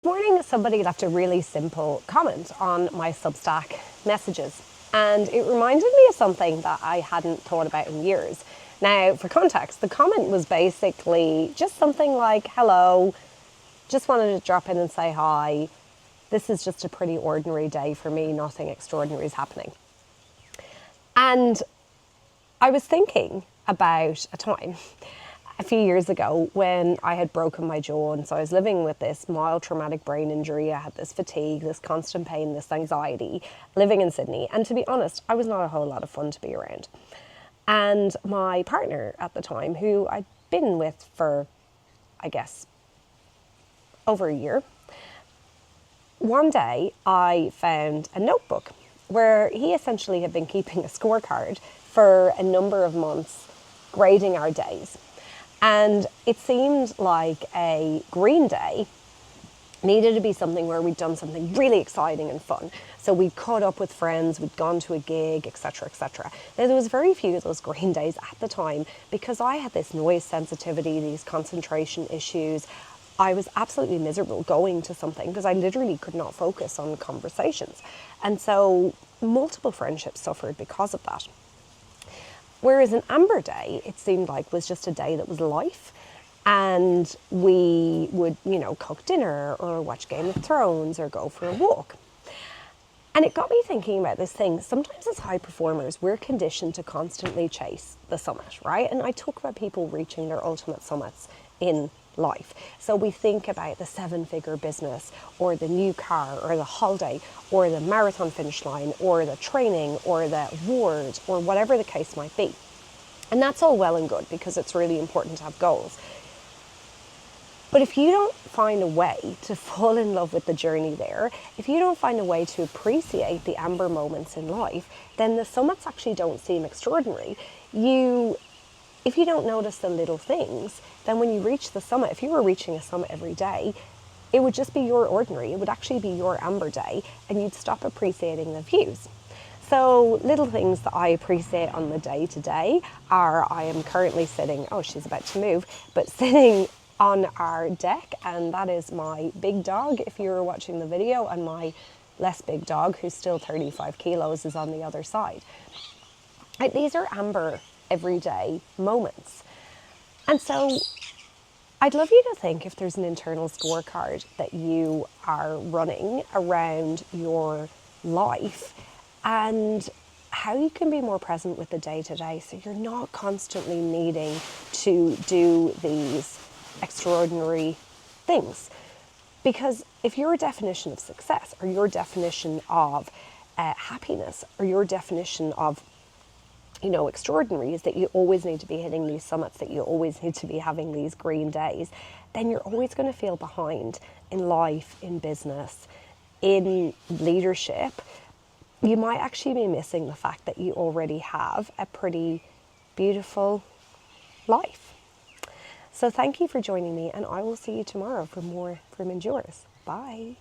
Morning, somebody left a really simple comment on my Substack messages, and it reminded me of something that I hadn't thought about in years. Now, for context, the comment was basically just something like, hello, just wanted to drop in and say hi. This is just a pretty ordinary day for me, nothing extraordinary is happening. And I was thinking about a time a few years ago when I had broken my jaw, and so I was living with this mild traumatic brain injury. I had this fatigue, this constant pain, this anxiety, living in Sydney. And to be honest, I was not a whole lot of fun to be around. And my partner at the time, who I'd been with for, I guess, over a year, one day I found a notebook where he essentially had been keeping a scorecard for a number of months, grading our days. And it seemed like a green day needed to be something where we'd done something really exciting and fun. So we'd caught up with friends, we'd gone to a gig, etc., etc. Now, there was very few of those green days at the time because I had this noise sensitivity, these concentration issues. I was absolutely miserable going to something because I literally could not focus on conversations. And so multiple friendships suffered because of that. Whereas an amber day, it seemed like, was just a day that was life. And we would, cook dinner or watch Game of Thrones or go for a walk. And it got me thinking about this thing. Sometimes as high performers, we're conditioned to constantly chase the summit, right? And I talk about people reaching their ultimate summits in life. So we think about the 7-figure business or the new car or the holiday or the marathon finish line or the training or the award or whatever the case might be. And that's all well and good because it's really important to have goals. But if you don't find a way to fall in love with the journey there, if you don't find a way to appreciate the amber moments in life, then the summits actually don't seem extraordinary. If you don't notice the little things, then when you reach the summit, if you were reaching a summit every day, it would just be your ordinary. It would actually be your amber day, and you'd stop appreciating the views. So little things that I appreciate on the day to day are I am currently sitting, she's about to move, but sitting on our deck, and that is my big dog, if you were watching the video, and my less big dog, who's still 35 kilos, is on the other side. These are amber everyday moments. And so I'd love you to think if there's an internal scorecard that you are running around your life and how you can be more present with the day-to-day so you're not constantly needing to do these extraordinary things. Because if your definition of success or your definition of happiness or your definition of extraordinary is that you always need to be hitting these summits, that you always need to be having these green days, then you're always going to feel behind in life, in business, in leadership. You might actually be missing the fact that you already have a pretty beautiful life. So thank you for joining me, and I will see you tomorrow for more from Endures. Bye.